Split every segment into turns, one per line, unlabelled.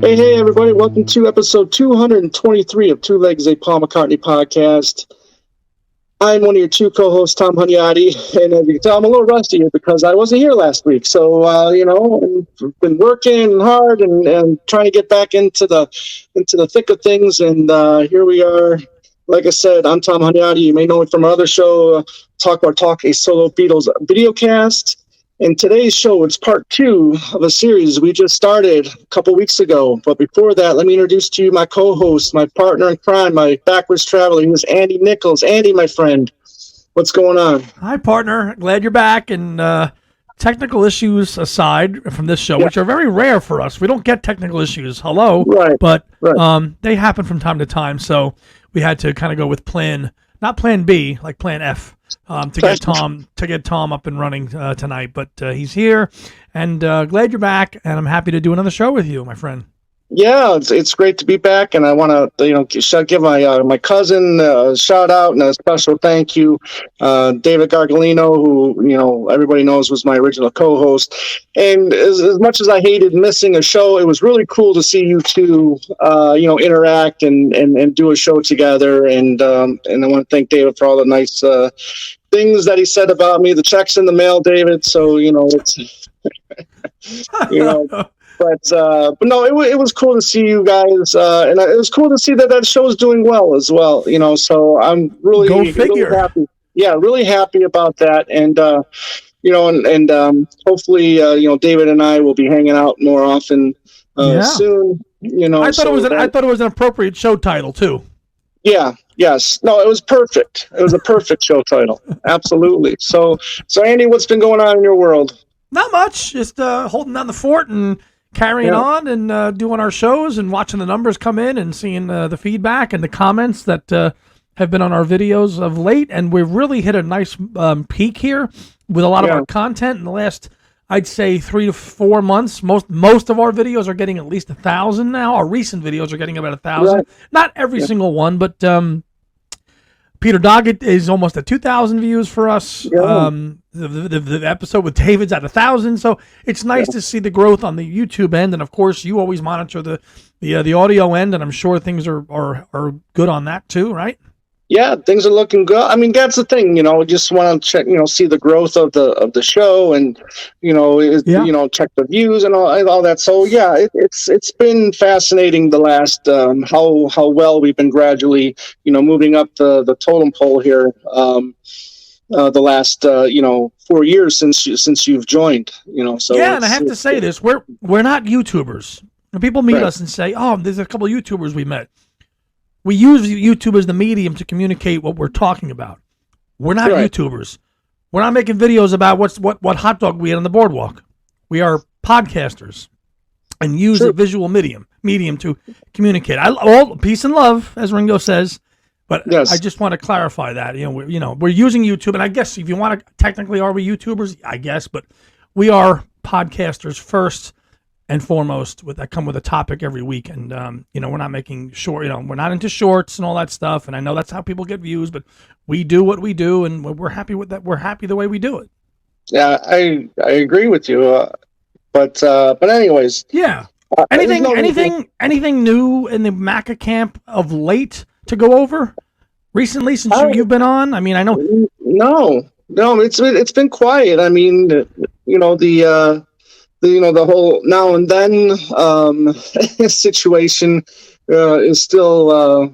Hey, everybody. Welcome to episode 223 of Two Legs, a Paul McCartney podcast. I'm one of your two co-hosts, Tom Hunyadi, and as you can tell, I'm a little rusty here because I wasn't here last week. So, I've been working hard and trying to get back into the thick of things, and here we are. Like I said, I'm Tom Hunyadi. You may know me from our other show, Talk Our Talk, a solo Beatles videocast. And today's show, it's part 2 of a series we just started a couple weeks ago. But before that, let me introduce to you my co-host, my partner in crime, my backwards traveler. He was Andy Nichols. Andy, my friend, what's going on?
Hi, partner. Glad you're back. And technical issues aside from this show, which are very rare for us. We don't get technical issues. Hello.
Right.
But they happen from time to time. So we had to kind of go with not plan B, like plan F. To get Tom up and running tonight, but he's here, and glad you're back, and I'm happy to do another show with you, my friend.
Yeah, it's great to be back, and I want to give my cousin a shout out and a special thank you, David Gargalino, who everybody knows was my original co-host. And as much as I hated missing a show, it was really cool to see you two interact and do a show together. And I want to thank David for all the nice things that he said about me. The check's in the mail, David. So it's But no, it was cool to see you guys, and it was cool to see that show's doing well as well. So I'm really happy. Yeah, really happy about that, and hopefully, David and I will be hanging out more often soon.
I thought it was an appropriate show title too.
Yeah. Yes. No, it was perfect. It was a perfect show title. Absolutely. So Andy, what's been going on in your world?
Not much. Just holding down the fort and carrying on and doing our shows and watching the numbers come in and seeing the feedback and the comments that have been on our videos of late. And we've really hit a nice peak here with a lot of our content in the last, I'd say, 3 to 4 months. Most of our videos are getting at least 1,000 now. Our recent videos are getting about 1,000. Right. Not every single one, but Peter Doggett is almost at 2,000 views for us. Yeah. The episode with David's at 1,000. So it's nice to see the growth on the YouTube end. And of course, you always monitor the audio end, and I'm sure things are good on that too, right?
Yeah, things are looking good. I mean, that's the thing, just want to check, see the growth of the show and, check the views and all that. So yeah, it's been fascinating the last, how well we've been gradually, moving up the totem pole here, the last, 4 years since you've joined, so.
Yeah. And I have to say this, we're not YouTubers. When people meet us and say, oh, there's a couple of YouTubers we met. We use YouTube as the medium to communicate what we're talking about. We're not YouTubers. We're not making videos about what hot dog we ate on the boardwalk. We are podcasters and use a visual medium to communicate. All peace and love, as Ringo says. But I just want to clarify that. We're using YouTube, and I guess if you want to, technically, are we YouTubers? I guess, but we are podcasters first and foremost, that come with a topic every week, and we're not making short. We're not into shorts and all that stuff. And I know that's how people get views, but we do what we do, and we're happy with that. We're happy the way we do it.
Yeah, I agree with you. But anyways,
yeah. Anything new in the Maca camp of late to go over recently since you've been on? I mean, I know.
No, it's been quiet. I mean, the whole now and then situation is still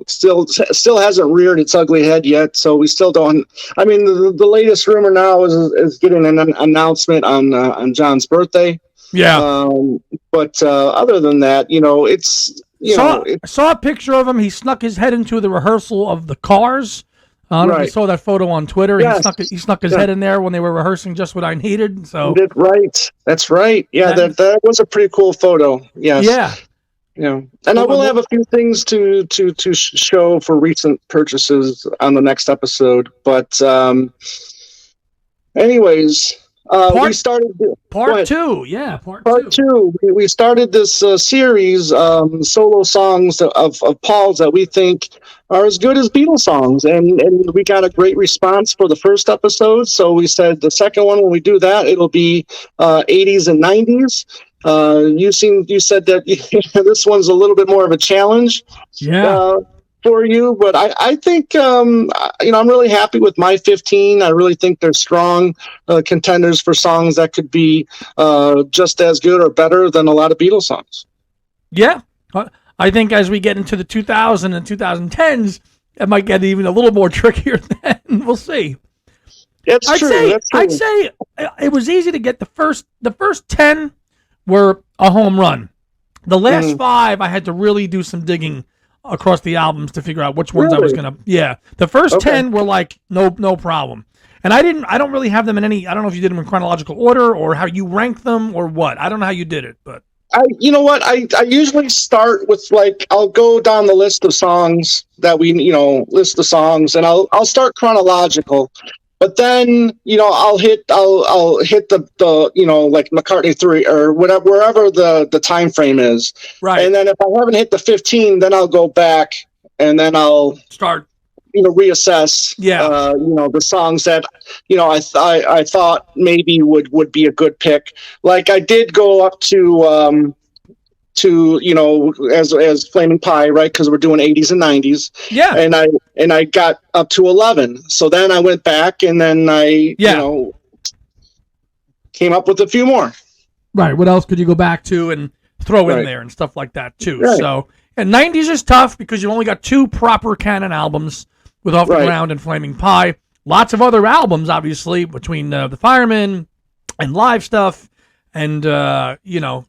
still hasn't reared its ugly head yet. So we still don't. I mean, the latest rumor now is getting an announcement on John's birthday.
Yeah.
But other than that, it's
I saw a picture of him. He snuck his head into the rehearsal of the Cars. I don't know if you saw that photo on Twitter. Yes. He snuck his head in there when they were rehearsing Just What I Needed. So
right. That's right. Yeah, that was a pretty cool photo. Yes.
Yeah.
Yeah. And I will have a few things to show for recent purchases on the next episode. But anyways, we started
part 2. Yeah,
part two. We started this series, solo songs of Paul's that we think are as good as Beatles songs, and we got a great response for the first episode. So we said the second one, when we do that, it'll be 80s and 90s. You said that this one's a little bit more of a challenge.
Yeah.
For you, but I think I'm really happy with my 15. I really think they're strong contenders for songs that could be just as good or better than a lot of Beatles songs.
Yeah, I think as we get into the 2000 and 2010s, it might get even a little more trickier. Then we'll see.
That's true.
I'd say it was easy to get the first 10 were a home run. The last 5, I had to really do some digging across the albums to figure out which ones I was gonna. Yeah, the first 10 were like no problem, and I don't really have them in any. I don't know if you did them in chronological order or how you rank them or what. I don't know how you did it, but
you know what? I usually start with I'll go down the list of songs that we list the songs, and I'll start chronological. But then, I'll hit the like McCartney 3 or whatever, wherever the time frame is.
Right.
And then if I haven't hit the 15, then I'll go back and then I'll
start,
reassess.
Yeah.
The songs that I thought maybe would be a good pick. Like I did go up to as Flaming Pie, right? Because we're doing 80s and 90s.
Yeah.
And I got up to 11. So then I went back and then I came up with a few more.
Right. What else could you go back to and throw in there and stuff like that too? Right. So, and 90s is tough because you only got 2 proper canon albums with Off the Ground and Flaming Pie. Lots of other albums, obviously, between The Fireman and live stuff and Oratorio,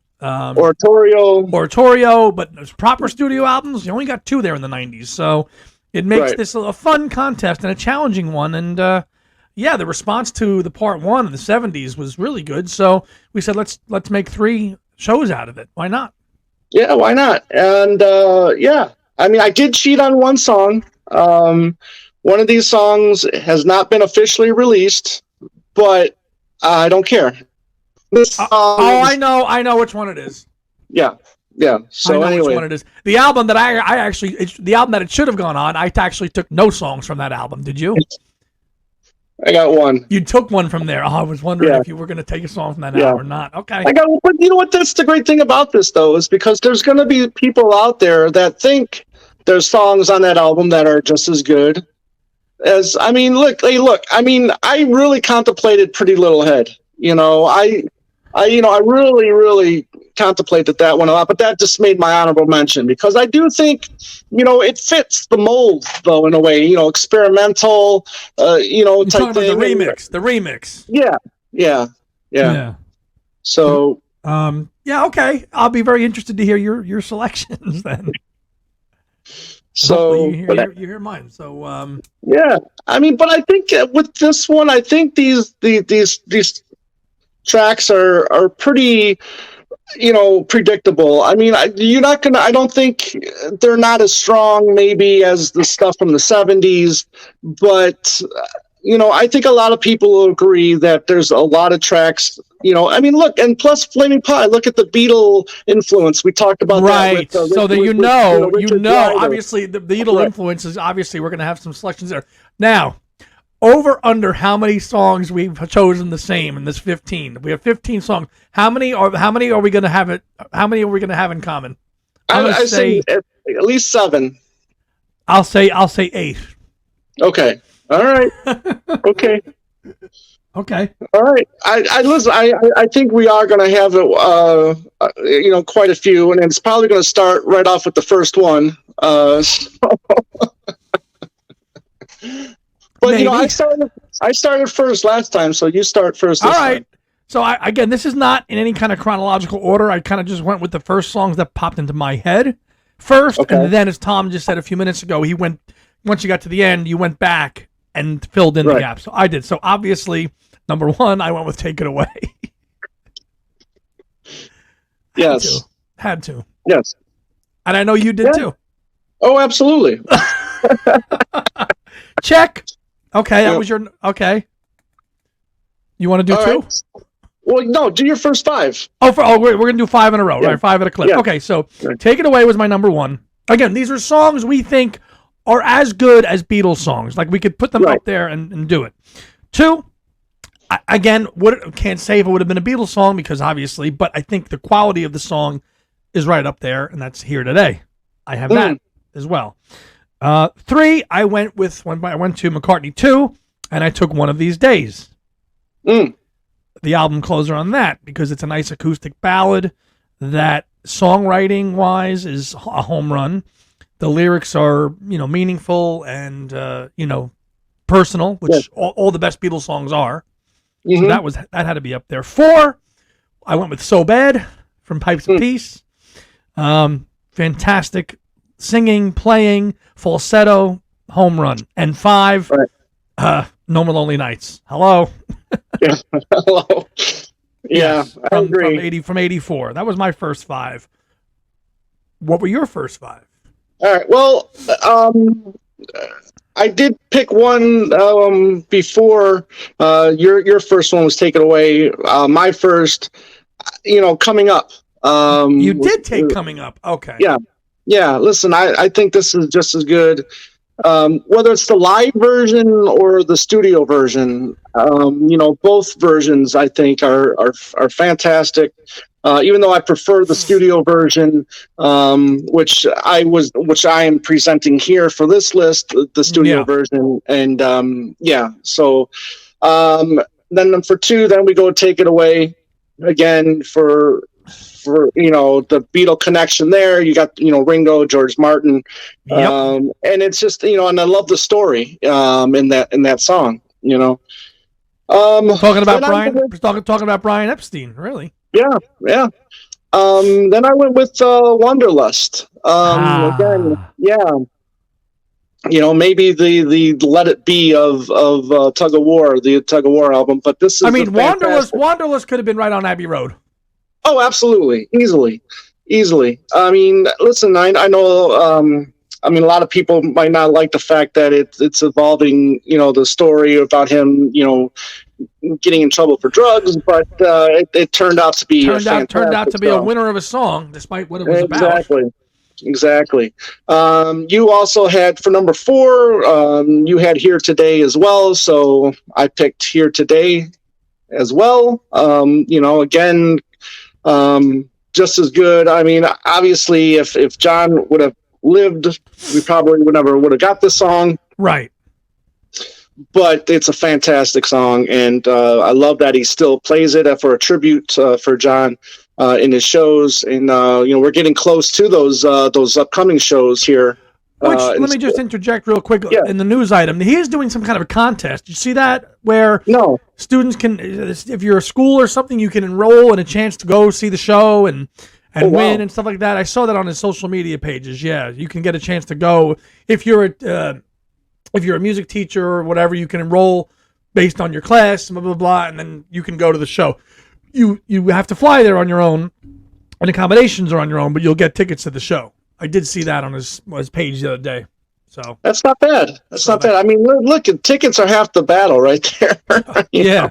but there's proper studio albums. You only got 2 there in the 90s, so it makes this a fun contest and a challenging one. And the response to the part 1 of the 70s was really good. So we said let's make 3 shows out of it. Why not?
Yeah, why not? And I mean, I did cheat on one song. One of these songs has not been officially released, but I don't care.
I know which one it is.
Yeah. So
I know
anyway,
which one it is. The album that the album that it should have gone on, I actually took no songs from that album. Did you?
I got one.
You took one from there. Oh, I was wondering if you were going to take a song from that album or not. Okay.
But you know what? That's the great thing about this, though, is because there's going to be people out there that think there's songs on that album that are just as good as. I mean, look. I mean, I really contemplated Pretty Little Head. I really, really contemplated that one a lot, but that just made my honorable mention because I do think, it fits the mold though in a way, experimental, type thing.
The remix.
Yeah. So,
okay. I'll be very interested to hear your selections then.
So
you hear mine. So,
I mean, but I think with this one, I think these tracks are pretty, predictable. I mean, I don't think they're not as strong maybe as the stuff from the 70s, but, I think a lot of people will agree that there's a lot of tracks, I mean, look, and plus Flaming Pie, look at the Beatle influence. We talked about that.
Right. So that obviously the Beatle influence is obviously we're going to have some selections there. Now, over under how many songs we've chosen the same in this 15? We have 15 songs. How many are we going to have How many are we going to have in common?
I say at least 7.
I'll say 8.
Okay. All right. Okay.
Okay.
All right. I listen. I think we are going to have quite a few, and it's probably going to start right off with the first one. But
maybe.
I started first last time, so you start first this time.
So again, this is not in any kind of chronological order. I kind of just went with the first songs that popped into my head first, and then as Tom just said a few minutes ago, once you got to the end, you went back and filled in the gaps. So I did. So obviously, number 1, I went with Take It Away.
Yes.
Had to.
Yes.
And I know you did too.
Oh, absolutely.
Check. Okay, that was your... Okay. You want to do 2?
Right. Well, no, do your first 5.
We're going to do 5 in a row, right? 5 at a clip.
Yeah.
Okay, so Take It Away was my number 1. Again, these are songs we think are as good as Beatles songs. Like, we could put them up there and do it. 2, Again, can't say if it would have been a Beatles song because obviously, but I think the quality of the song is right up there, and that's Here Today. I have that as well. 3, I went to McCartney 2, and I took One of These Days. The album closer on that because it's a nice acoustic ballad that songwriting wise is a home run. The lyrics are, meaningful and, personal, which all the best Beatles songs are. So that had to be up there. 4, I went with So Bad from Pipes of Peace. Fantastic singing, playing, falsetto, home run. And 5, No More Lonely Nights. Hello.
Hello. Yeah, I agree.
From 84. That was my first 5. What were your first 5?
All right. Well, I did pick one before your first one was taken away. My first, Coming Up.
You did take Coming Up. Okay.
Yeah. Listen, I think this is just as good. Whether it's the live version or the studio version, both versions I think are fantastic. Even though I prefer the studio version, which I am presenting here for this list, the studio version, and So then for 2, then we go Take It Away again for the Beatle connection there. You got Ringo, George Martin, and it's just and I love the story in that song.
Talking about Brian Epstein, really.
Yeah. Then I went with Wanderlust. Again, maybe the Let It Be of Tug of War, the Tug of War album, but this is.
Wanderlust could have been right on Abbey Road.
Oh, absolutely, easily. I mean, listen, I know. A lot of people might not like the fact that it's evolving. The story about him, getting in trouble for drugs, but it turned out to be
turned out to be a winner of a song, despite what it was about.
Exactly. You also had for number 4. You had Here Today as well, so I picked Here Today as well. Again. Just as good. I mean, obviously, if John would have lived, we probably would have got this song.
Right.
But it's a fantastic song, and I love that he still plays it for a tribute for John in his shows. And we're getting close to those upcoming shows here.
Let me just interject real quick in the news item. He is doing some kind of a contest. You see that? Where students can, if you're a school or something, you can enroll in a chance to go see the show and win and stuff like that. I saw that on his social media pages. Yeah, you can get a chance to go. If you're a music teacher or whatever, you can enroll based on your class, blah, blah, blah, and then you can go to the show. You have to fly there on your own, and accommodations are on your own, but you'll get tickets to the show. I did see that on his page the other day. So
that's not bad. I mean, look, tickets are half the battle right there.
Yeah.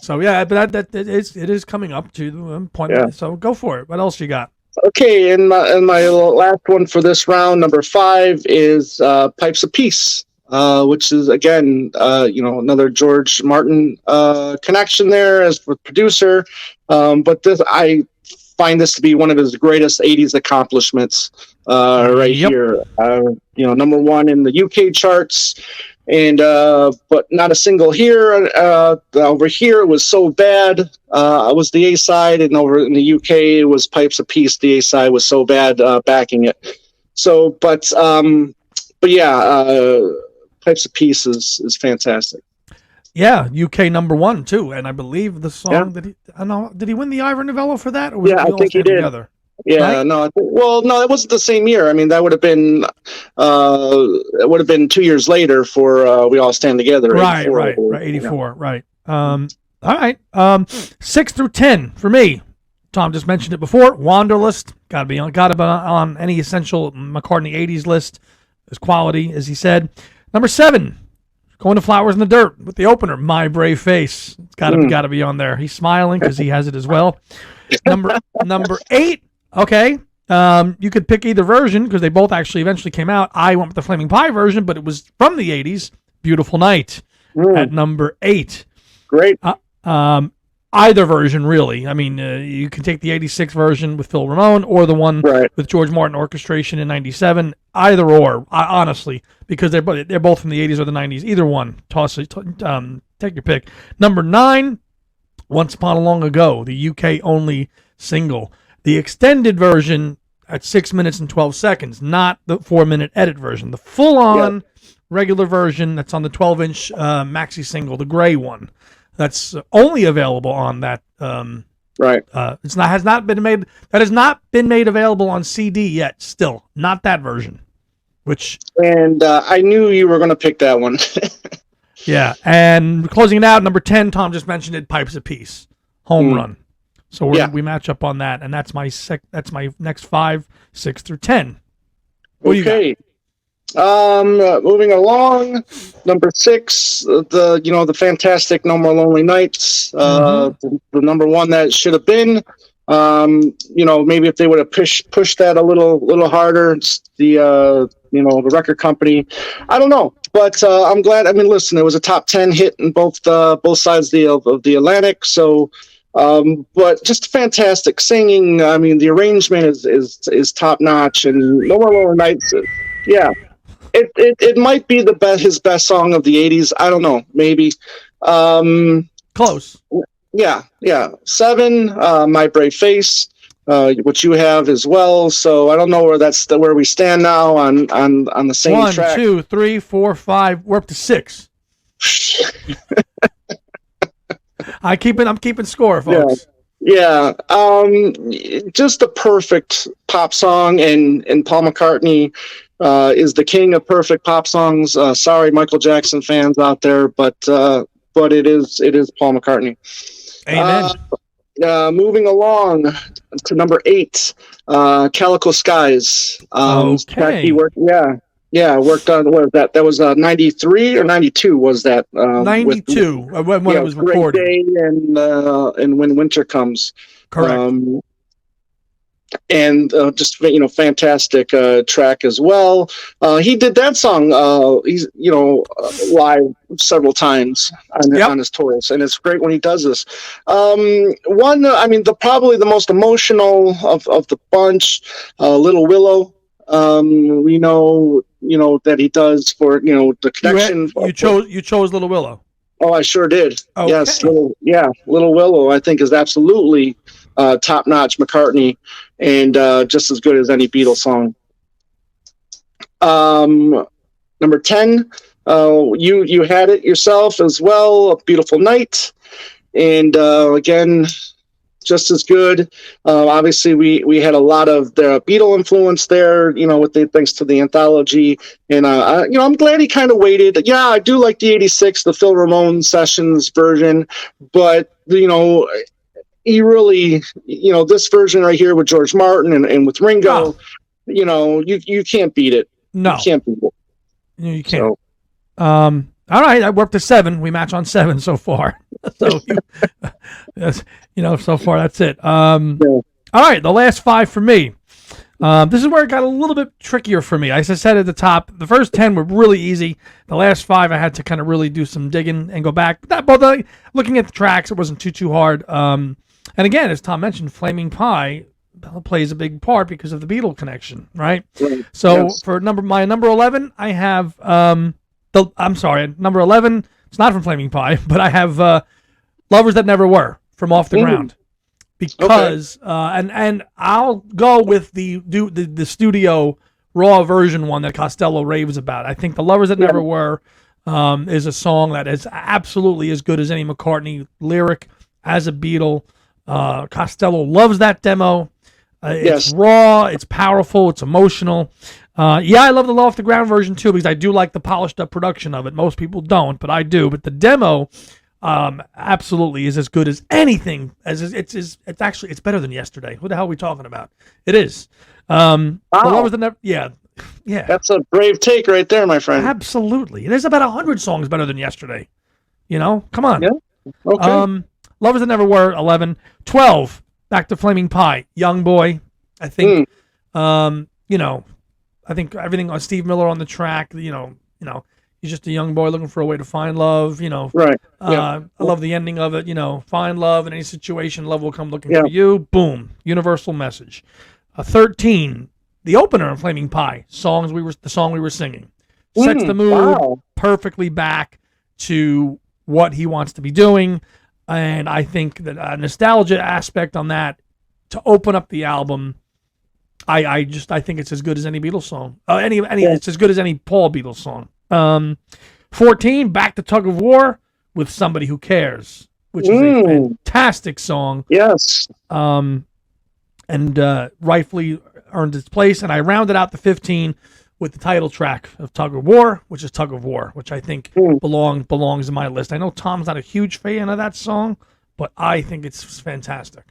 So but it is coming up to the point. Yeah. So go for it. What else you got?
Okay, and my last one for this round, number 5, is Pipes of Peace, which is again, another George Martin connection there as the producer. But I find this to be one of his greatest 80s accomplishments here. Number 1 in the UK charts, and but not a single here. Over here it was So Bad. It was the A side, and over in the UK it was Pipes of Peace. The A side was So Bad backing it. So, but yeah, Pipes of Peace is fantastic.
Yeah, UK number 1 too, and I believe the song did he win the Ivor Novello for that? Or was
I think he did. Together? Yeah, right? No, it wasn't the same year. I mean, that would have been 2 years later for We All Stand Together.
Right, 84, right. All right, 6 through 10 for me. Tom just mentioned it before. Wanderlust got to be on any essential McCartney 80s list. As quality as he said. Number 7. Going to Flowers in the Dirt with the opener, My Brave Face. It's got to be on there. He's smiling because he has it as well. Number 8. Okay. You could pick either version because they both actually eventually came out. I went with the Flaming Pie version, but it was from the 80s. Beautiful Night at number 8.
Great.
Either version, really. I mean, you can take the 86 version with Phil Ramone or the one with George Martin orchestration in 97. Either or, honestly, because they're both from the 80s or the 90s. Either one. Take your pick. Number 9, Once Upon a Long Ago, the UK only single. The extended version at 6 minutes and 12 seconds, not the 4-minute edit version. The full-on regular version that's on the 12-inch maxi single, the gray one. That's only available on that. Has not been made. That has not been made available on CD yet. Still, not that version.
I knew you were going to pick that one.
Yeah, and closing it out, number 10. Tom just mentioned it. Pipes of Peace, Home Run. So we match up on that, and that's my next 5, 6 through 10. What do you got?
Moving along, number 6, the fantastic No More Lonely Nights, the number 1 that should have been. Maybe if they would have pushed that a little harder, the record company, I don't know, but I'm glad. I mean, listen, it was a top 10 hit in both sides of the Atlantic, so. But just fantastic singing. I mean, the arrangement is top notch, and No More Lonely Nights. It might be his best song of the 80s. I don't know, maybe.
Close.
Yeah. 7, My Brave Face, which you have as well. So I don't know where we stand now on the same track.
1, 2, 3, 4, 5. We're up to 6. I'm keeping score, folks.
Yeah. Just a perfect pop song, and Paul McCartney is the king of perfect pop songs. Sorry, Michael Jackson fans out there, but it is Paul McCartney.
Amen.
Moving along to number 8, Calico Skies.
Okay.
Worked on, what was that? That was 93 or 92, was that?
92, when it was recorded.
Great Day and When Winter Comes.
Correct.
And just fantastic track as well. He did that song live several times on his tours, and it's great when he does this. Probably the most emotional of the bunch, Little Willow. We know that he does for the connection.
You chose Little Willow.
Oh, I sure did.
Okay.
Yes, Little Willow, I think, is absolutely top-notch McCartney, and just as good as any Beatles song. Number 10, you had it yourself as well, A Beautiful Night, and again, just as good. Obviously, we had a lot of the Beatle influence there, thanks to the anthology. And I'm glad he kind of waited. Yeah, I do like the '86, the Phil Ramone Sessions version, but he really, this version right here with George Martin and with Ringo, you can't beat it.
No,
you can't beat it.
No, you can't. So. All right, I worked to 7. We match on 7 so far. So, so far that's it. All right, the last 5 for me. This is where it got a little bit trickier for me. As I said at the top, the first 10 were really easy. The last 5, I had to kind of really do some digging and go back. But looking at the tracks, it wasn't too hard. And again, as Tom mentioned, Flaming Pie plays a big part because of the Beatle connection, right? So for my number 11, I have number 11. It's not from Flaming Pie, but I have Lovers That Never Were from Off the Ground, because and I'll go with the studio raw version one that Costello raves about. I think the Lovers That Never Were is a song that is absolutely as good as any McCartney lyric as a Beatle. Costello loves that demo. It's raw, it's powerful, it's emotional. I love the Off the Ground version too, because I do like the polished up production of it. Most people don't, but I do. But the demo absolutely is as good as anything. It's better than Yesterday. What the hell are we talking about? It is.
Wow.
Yeah.
That's a brave take right there, my friend.
Absolutely. There's about 100 songs better than Yesterday. Come on.
Yeah. Okay.
Lovers That Never Were, 11. 12, back to Flaming Pie, Young Boy. I think, I think everything on Steve Miller on the track, He's just a young boy looking for a way to find love.
Right.
I love the ending of it. Find love in any situation. Love will come looking
Yeah.
for you. Boom. Universal message. 13. The opener of Flaming Pie. The song we were singing. Sets the mood perfectly back to what he wants to be doing. And I think that a nostalgia aspect on that to open up the album, I think it's as good as any Beatles song. It's as good as any Paul Beatles song. 14, Back to Tug of War with Somebody Who Cares, which is a fantastic song.
Yes.
And rightfully earned its place. And I rounded out the 15 with the title track of Tug of War, which is Tug of War, which I think belongs in my list. I know Tom's not a huge fan of that song, but I think it's fantastic.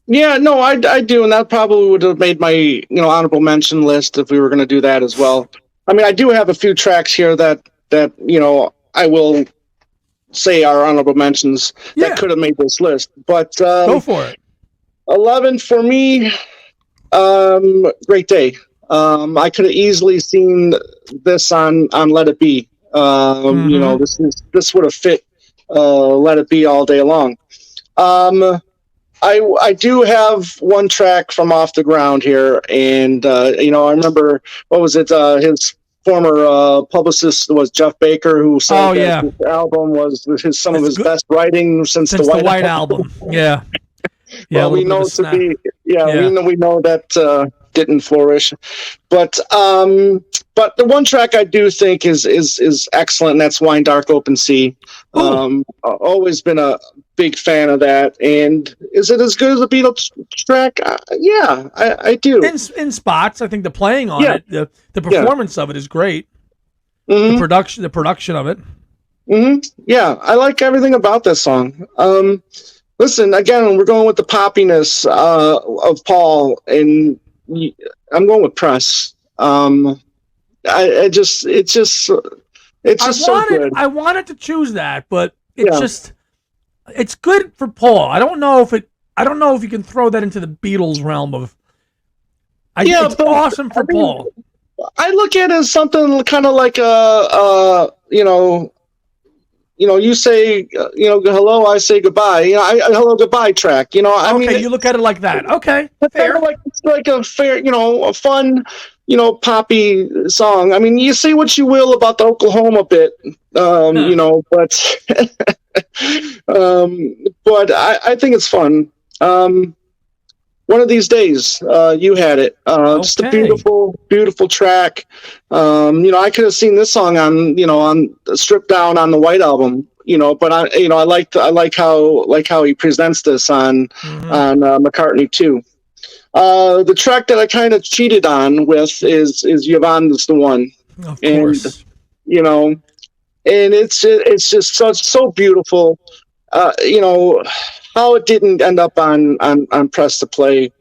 Yeah, no, I do, and that probably would have made my honorable mention list if we were going to do that as well. I mean, I do have a few tracks here that I will say are honorable mentions that could have made this list, but go for it. 11 for me,
Great Day. I could have easily seen this on Let It Be. This would have fit Let It Be all day long. I do have one track from Off the Ground here, and I remember, what was it? His former publicist was Jeff Baker, who said that this album was some of his best writing since the White Album.
Yeah.
Well, we know we know that didn't flourish, but the one track I do think is excellent, and that's Wine Dark Open Sea. Always been a big fan of that. And is it as good as a Beatles track? Yeah, I do.
In spots, I think the playing on it, the performance of it is great. The production of it.
Yeah, I like everything about this song. Listen, again, we're going with the poppiness of Paul, and I'm going with Press. It's just so good.
I wanted to choose that, but it's good for Paul. I don't know if you can throw that into the Beatles realm of. It's awesome for Paul.
I look at it as something kind of like you say, hello, I say goodbye. Hello, goodbye track.
You look at it like that. Okay, fair.
It's like a fair, a fun, poppy song. I mean, you say what you will about the Oklahoma bit, but I think it's fun. One of these days, you had it. Just a beautiful, beautiful track. I could have seen this song on Stripped Down on the White Album. But I like how he presents this on McCartney too. The track that I kind of cheated on with is Yvonne's the One.
Of course.
And it's just so beautiful. How it didn't end up on Press to Play,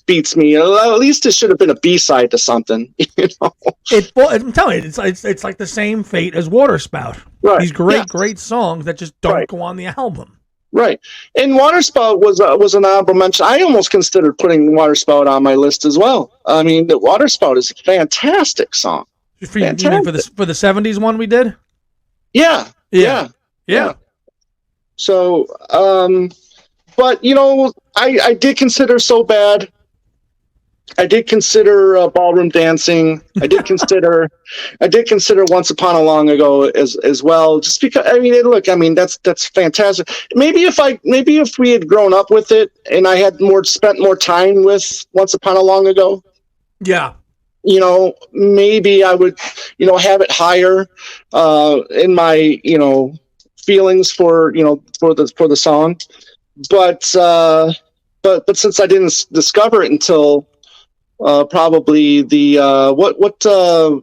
beats me. At least it should have been a B-side to something.
I'm telling you, it's like the same fate as Waterspout.
Right.
These great songs that just don't go on the album.
Right. And Waterspout was an honorable mention. I almost considered putting Waterspout on my list as well. I mean, the Waterspout is a fantastic song.
For the 70s one we did?
Yeah. So, but I did consider So Bad. I did consider Ballroom Dancing. I did consider Once Upon a Long Ago as well. Just because that's fantastic. Maybe if we had grown up with it and I had spent more time with Once Upon a Long Ago.
Yeah.
Maybe I would have it higher in my feelings for the song, but since I didn't discover it until probably the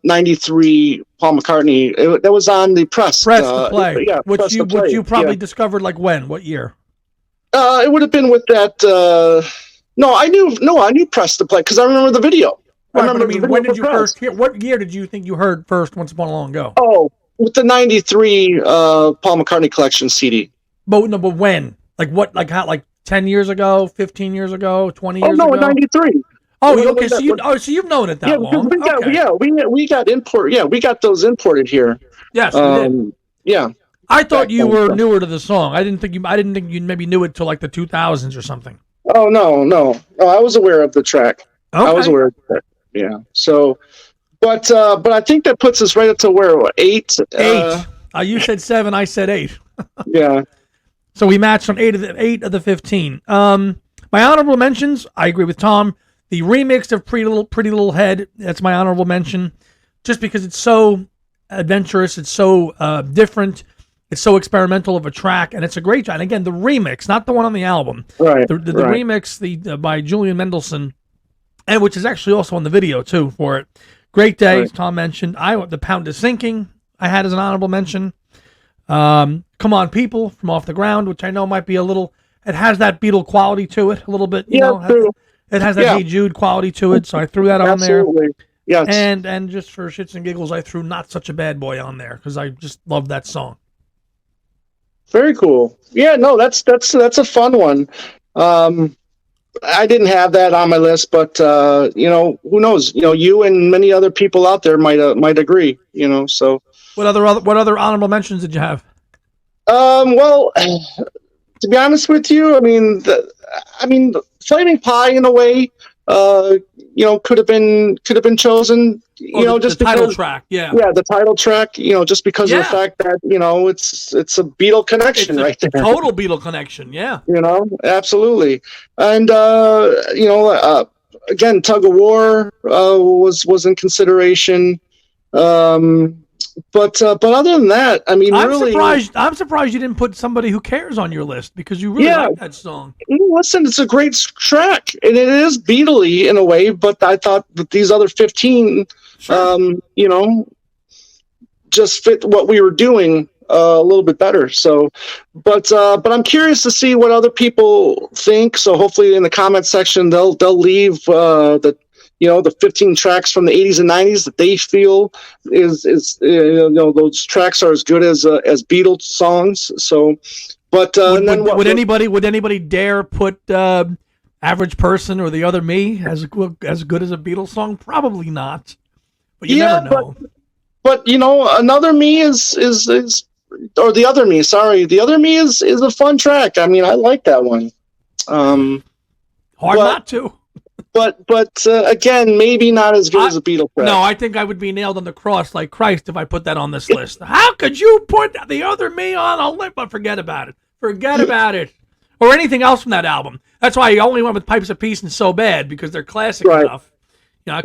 93 Paul McCartney that was on the Press
to Play, which you probably discovered what year?
It would have been with that. I knew Press to Play because I remember the video.
Right, when did you first hear? What year did you think you heard first Once Upon a Long Ago?
Oh, with the 93 Paul McCartney collection CD.
But when? Like 10 years ago, 15 years ago, 20 years ago?
Oh, no, 93.
Oh,
When-
okay.
when that-
So you've known it that
yeah, because
long. Okay.
we got import. Yeah, we got those imported here.
Yes, we did.
Yeah.
I thought
Back
you
then,
were
so.
newer to the song. I didn't think you maybe knew it till like the 2000s or something.
Oh no. I was aware of the track. I was
Okay.
aware of that. Yeah. So, but I think that puts us right up to where, what, 8?
8. You said 7. I said 8.
Yeah.
So we matched on 8 of the 15. My honorable mentions. I agree with Tom. The remix of Pretty Little Head. That's my honorable mention, just because it's so adventurous. It's so different. It's so experimental of a track, and it's a great track. And again, the remix, not the one on the album.
Right.
The remix, by Julian Mendelsohn, and which is actually also on the video too for it. Great Day, as Tom mentioned. The Pound is Sinking, I had as an honorable mention. Come On People from Off the Ground, which I know might be a little. It has that Beatle quality to it, a little bit. You know,
true.
it has that Hey Jude quality to it, so I threw that on there.
Yes.
And just for shits and giggles, I threw Not Such a Bad Boy on there because I just love that song.
Very cool. Yeah, no, that's a fun one. I didn't have that on my list, but who knows? You and many other people out there might agree. So
what other honorable mentions did you have?
Well, to be honest with you, I mean, Flaming Pie in a way, could have been chosen. Just
the title
because,
track, yeah,
the title track. Just because of the fact that it's a Beatle connection right there.
Total Beatle connection, yeah.
Absolutely, and again, Tug of War was in consideration. But other than that, I mean,
I'm surprised you didn't put Somebody Who Cares on your list because you really like that song.
Listen, it's a great track, and it is Beatle-y in a way. But I thought that these other 15, just fit what we were doing a little bit better. So, but I'm curious to see what other people think. So hopefully, in the comment section, they'll leave the 15 tracks from the 80s and 90s that they feel is those tracks are as good as Beatles songs. So, but
would anybody dare put Average Person or The Other Me as good as a Beatles song? Probably not. But you never know.
But Another Me is or The Other Me. Sorry, The Other Me is a fun track. I mean, I like that one.
Hard not to.
But again, maybe not as good as a Beatle track.
No, I think I would be nailed on the cross like Christ if I put that on this list. How could you put The Other Me on a list? But forget about it. Forget about it. Or anything else from that album. That's why I only went with Pipes of Peace and So Bad, because they're classic enough.
Some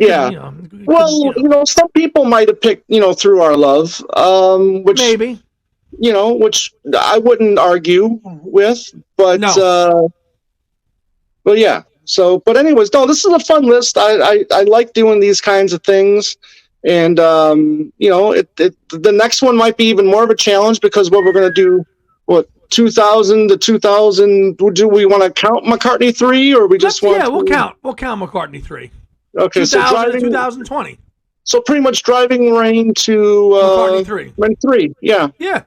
people might have picked, Through Our Love, which
maybe,
which I wouldn't argue with, but
no.
But yeah. So, but anyways, no, this is a fun list. I like doing these kinds of things, and the next one might be even more of a challenge because what we're going to do, 2000 to 2000. Do we want to count McCartney 3, or we just want?
Yeah, we'll count McCartney 3.
Okay,
2000 to 2020.
So pretty much Driving Rain to
McCartney 3.
Rain 3. Yeah.
Yeah.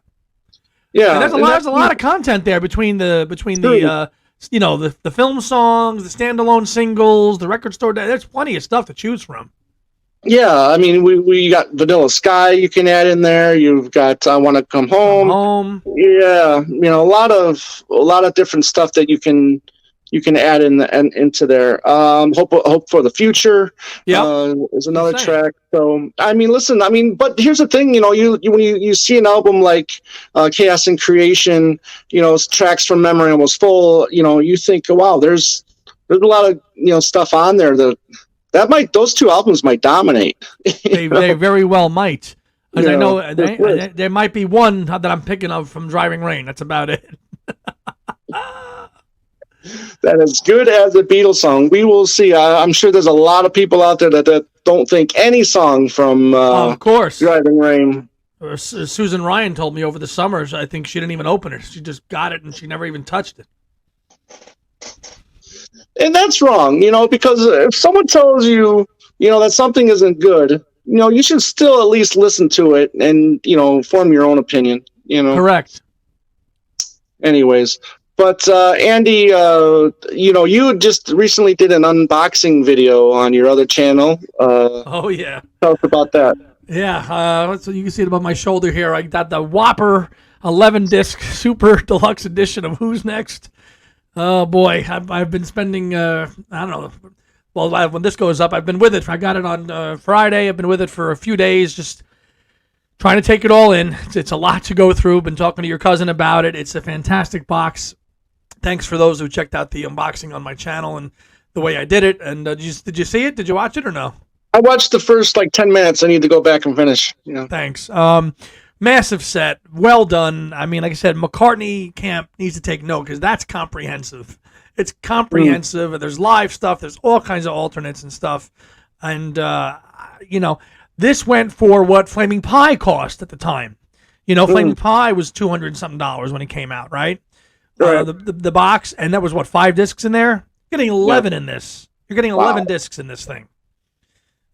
Yeah.
And there's a lot of content there between the the film songs, the standalone singles, the record store. There's plenty of stuff to choose from.
Yeah, I mean, we got Vanilla Sky you can add in there. You've got I Want to Come Home. Yeah, a lot of different stuff that you can add into there. Hope for the Future. Yeah, is another track. So I mean, listen. I mean, but here's the thing. When you see an album like Chaos and Creation, tracks from memory almost full. You think, wow, there's a lot of stuff on there those two albums might dominate.
They very well might. As I know, there might be one that I'm picking up from Driving Rain. That's about it.
That is Good As a Beatles song. We will see. I'm sure there's a lot of people out there that don't think any song from
of course,
Driving Rain.
Susan Ryan told me over the summer, I think she didn't even open it. She just got it and she never even touched it.
And that's wrong, because if someone tells you, that something isn't good, you should still at least listen to it and, form your own opinion,
Correct.
Anyways. But Andy, you just recently did an unboxing video on your other channel.
Oh yeah.
Tell us about that.
Yeah, so you can see it above my shoulder here. I got the Whopper 11 disc Super Deluxe Edition of Who's Next. Oh boy, I've been spending I don't know. Well, when this goes up, I've been with it. I got it on Friday. I've been with it for a few days, just trying to take it all in. It's a lot to go through. Been talking to your cousin about it. It's a fantastic box. Thanks for those who checked out the unboxing on my channel and the way I did it. And did you see it? Did you watch it or no?
I watched the first 10 minutes. I need to go back and finish. Yeah.
Thanks. Massive set. Well done. I mean, like I said, McCartney Camp needs to take note because that's comprehensive. It's comprehensive. And there's live stuff. There's all kinds of alternates and stuff. And, this went for what Flaming Pie cost at the time. Flaming Pie was $200-something when it came out, right?
Right.
The box, and that was what, 5 discs in there? You're getting 11 in this. You're getting 11 discs in this thing.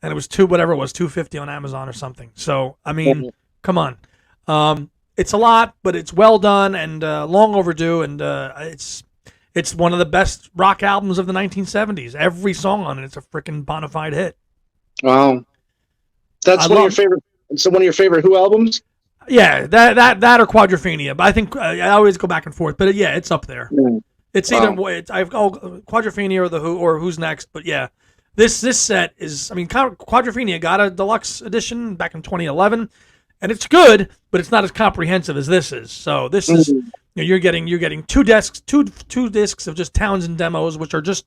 And it was $250 on Amazon or something. So, I mean, come on. It's a lot, but it's well done and long overdue, and it's one of the best rock albums of the 1970s. Every song on it's a freaking bona fide hit.
Wow. That's one of your favorite. So one of your favorite Who albums?
Yeah, that or Quadrophenia. But I think I always go back and forth. But yeah, it's up there. Yeah. It's either I've Quadrophenia or the Who or Who's Next. But yeah, this set is. I mean, Quadrophenia got a deluxe edition back in 2011, and it's good, but it's not as comprehensive as this is. So this is you're getting 2 discs, two discs of just Townsend demos, which are just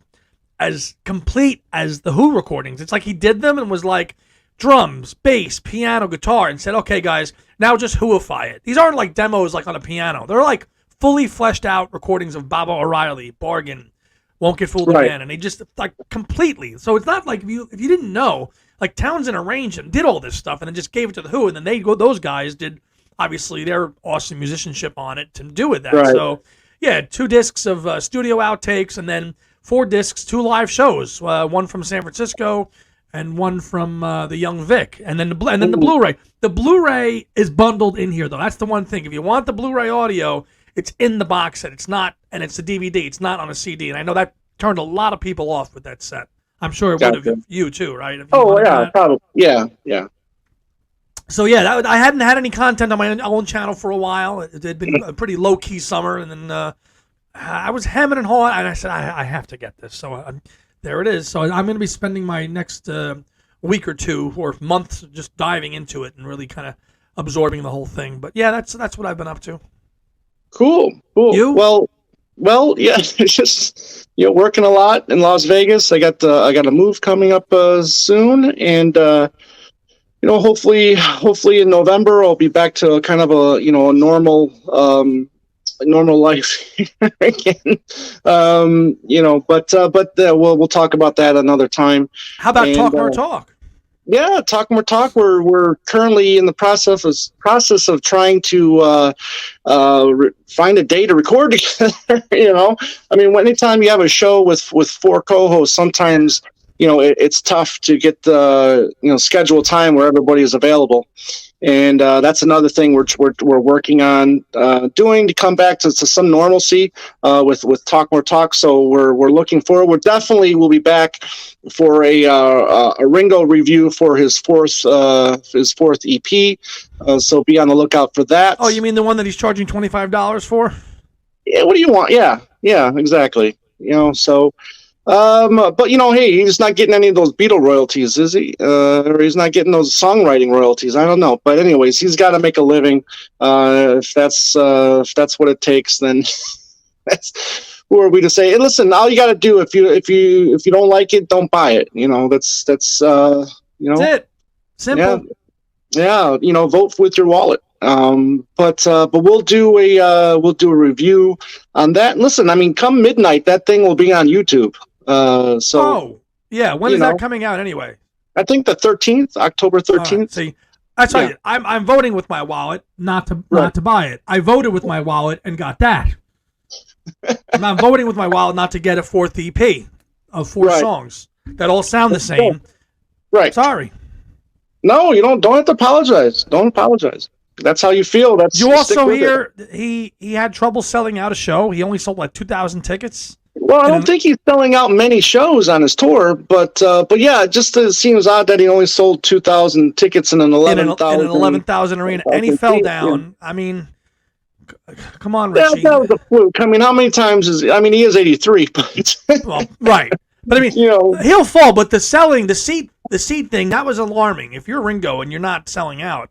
as complete as the Who recordings. It's like he did them and was like, drums, bass, piano, guitar, and said, okay, guys, now just Whoify it. These aren't like demos like on a piano. They're like fully fleshed out recordings of Baba O'Reilly, Bargain, Won't Get Fooled Again, and they just like completely. So it's not like if you didn't know, like Townsend arranged and did all this stuff and then just gave it to the Who, and then those guys did obviously their awesome musicianship on it to do with that. Right. So yeah, 2 discs of studio outtakes and then 4 discs, 2 live shows, one from San Francisco and one from the Young Vic, and then the Blu-ray. The Blu-ray is bundled in here, though. That's the one thing. If you want the Blu-ray audio, it's in the box set. It's not, and it's a DVD. It's not on a CD, and I know that turned a lot of people off with that set. I'm sure it would have you too, right?
Yeah, probably. Yeah.
So yeah, I hadn't had any content on my own channel for a while. It had been a pretty low-key summer, and then I was hemming and hawing, and I said, I have to get this. So there it is. So I'm going to be spending my next week or 2 or month just diving into it and really kind of absorbing the whole thing. But yeah, that's what I've been up to.
Cool.
You?
Well, yeah, it's just working a lot in Las Vegas. I got a move coming up soon, and hopefully in November I'll be back to kind of a normal life again. But we'll talk about that another time.
How about Talk More Talk?
Yeah, Talk More Talk. We're currently in the process of trying to find a day to record together. I mean, anytime you have a show with 4 co-hosts, sometimes it's tough to get the schedule time where everybody is available. And that's another thing we're working on doing to come back to some normalcy with Talk More Talk. So we're looking forward. We'll be back for a Ringo review for his fourth EP. So be on the lookout for that.
Oh, you mean the one that he's charging $25 for?
Yeah. What do you want? Yeah. Exactly. So. But hey, he's not getting any of those Beatle royalties, is he? Or he's not getting those songwriting royalties. I don't know. But anyways, he's got to make a living. If that's what it takes, then who are we to say? Hey, listen, all you got to do if you don't like it, don't buy it. That's
That's it. Simple.
Yeah. Vote with your wallet. But we'll do a review on that. And listen, I mean, come midnight, that thing will be on YouTube. When is
that coming out anyway?
I think the 13th, October 13th.
Right, see, I tell you, I'm voting with my wallet not to buy it. I voted with my wallet and got that. I'm voting with my wallet not to get a 4th EP of 4 songs that all sound the same.
Right.
Sorry.
No, you don't have to apologize. Don't apologize. that's how you feel. That's
you also
stick with
hear
it.
he had trouble selling out a show. He only sold like 2,000 tickets.
Well, I don't think he's selling out many shows on his tour, but yeah, it just seems odd that he only sold 2,000 tickets in an
11,000 arena, and he fell down. I mean, come on, Richie.
That was a fluke. I mean, how many times he is 83, but
well, right. But I mean, he'll fall. But the seat thing, that was alarming. If you're Ringo and you're not selling out,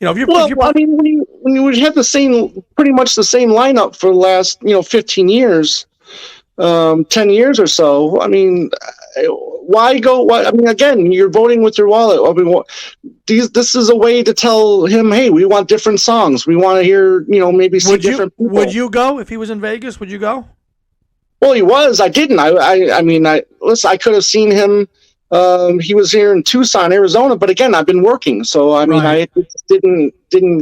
if you're
I mean, when you had pretty much the same lineup for the last 15 years. 10 years or so. I mean, why go? I mean, again, you're voting with your wallet. I mean, this is a way to tell him, hey, we want different songs. We want to hear, maybe see different people.
Would you go if he was in Vegas? Would you go?
Well, he was. I didn't. I mean, listen, I could have seen him. He was here in Tucson, Arizona, but again, I've been working, so I mean, right. I didn't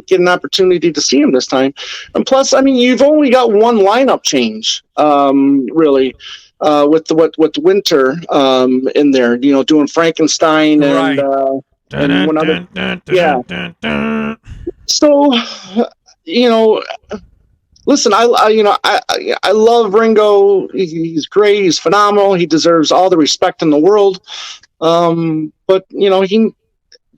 get an opportunity to see him this time. And plus, I mean, you've only got one lineup change, really, with the Winter in there, doing Frankenstein and one other, yeah. So, listen, I love Ringo. He's great. He's phenomenal. He deserves all the respect in the world. But he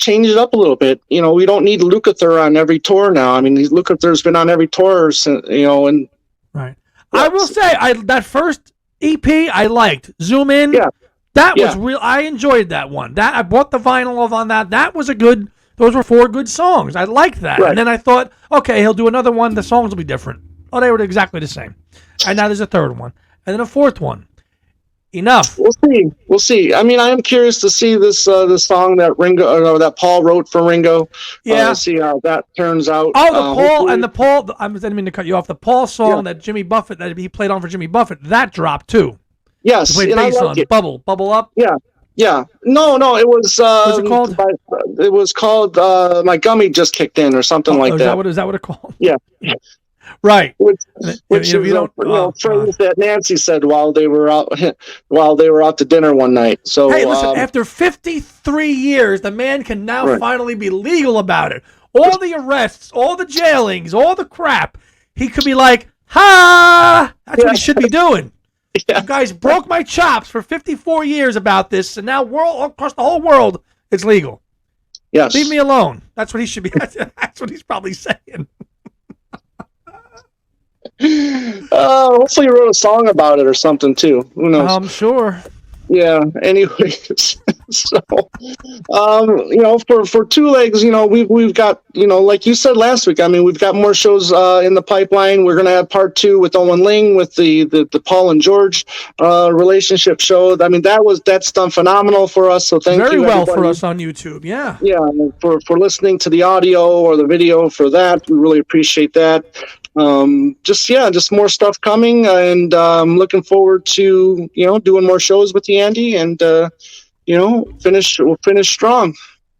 changed it up a little bit. We don't need Lukather on every tour now. I mean, Lukather's been on every tour, and
right. I will say, that first EP I liked. Zoom In.
Yeah.
That was real. I enjoyed that one. That I bought the vinyl on that. That was a good. Those were 4 good songs. I liked that. Right. And then I thought, okay, he'll do another one. The songs will be different. Oh, they were exactly the same. And now there's a third one. And then a fourth one. Enough.
We'll see. I mean, I am curious to see this song that that Paul wrote for Ringo.
Yeah.
See how that turns out.
Oh, the Paul. I didn't mean to cut you off. The Paul song that Jimmy Buffett, that he played on for Jimmy Buffett, that dropped too.
Yes.
He played bass on it. Bubble Up.
Yeah. Yeah. No, it was.
What's it called?
It was called My Gummy Just Kicked In or something like that.
Is that what it's called?
Yeah.
Right.
Which is phrase that Nancy said while they were out to dinner one night. So
hey, listen, after 53 years, the man can now finally be legal about it. All the arrests, all the jailings, all the crap. He could be like, ha! That's what he should be doing. Yeah. You guys broke my chops for 54 years about this, and now across the whole world, it's legal.
Yes.
Leave me alone. That's what he should be. That's what he's probably saying.
Hopefully he wrote a song about it or something too. Who knows?
I'm sure.
Yeah. Anyways, so for Two Legs, we've got like you said last week. I mean, we've got more shows in the pipeline. We're gonna have part 2 with Owen Ling with the Paul and George relationship show. I mean, that's done phenomenal for us. So thank you
very well
everybody.
For us on YouTube. Yeah.
Yeah. For listening to the audio or the video for that, we really appreciate that. Just more stuff coming, and looking forward to doing more shows with you, Andy, and we'll finish strong.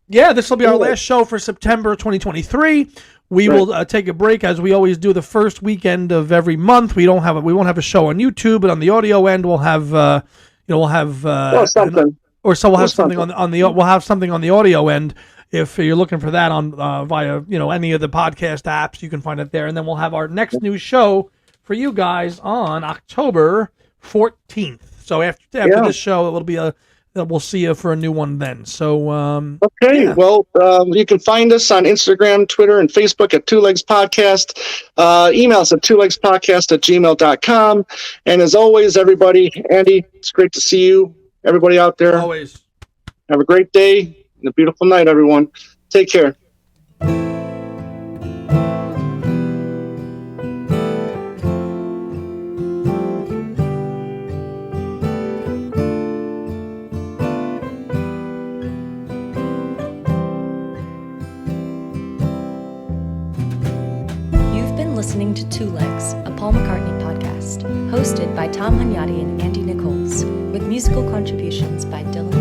Yeah, this will be our last show for September 2023. We will take a break as we always do the first weekend of every month. We won't have a show on YouTube, but on the audio end we'll have
something.
We'll have something on the audio end. If you're looking for that on via any of the podcast apps, you can find it there. And then we'll have our next new show for you guys on October 14th. So after this show, it'll be we'll see you for a new one then. So
okay, well, you can find us on Instagram, Twitter, and Facebook at Two Legs Podcast. Email us at twolegspodcast@gmail.com. And as always, everybody, Andy, it's great to see you. Everybody out there,
always
have a great day. A beautiful night, everyone. Take care.
You've been listening to Two Legs, a Paul McCartney podcast, hosted by Tom Hunyadi and Andy Nichols, with musical contributions by Dylan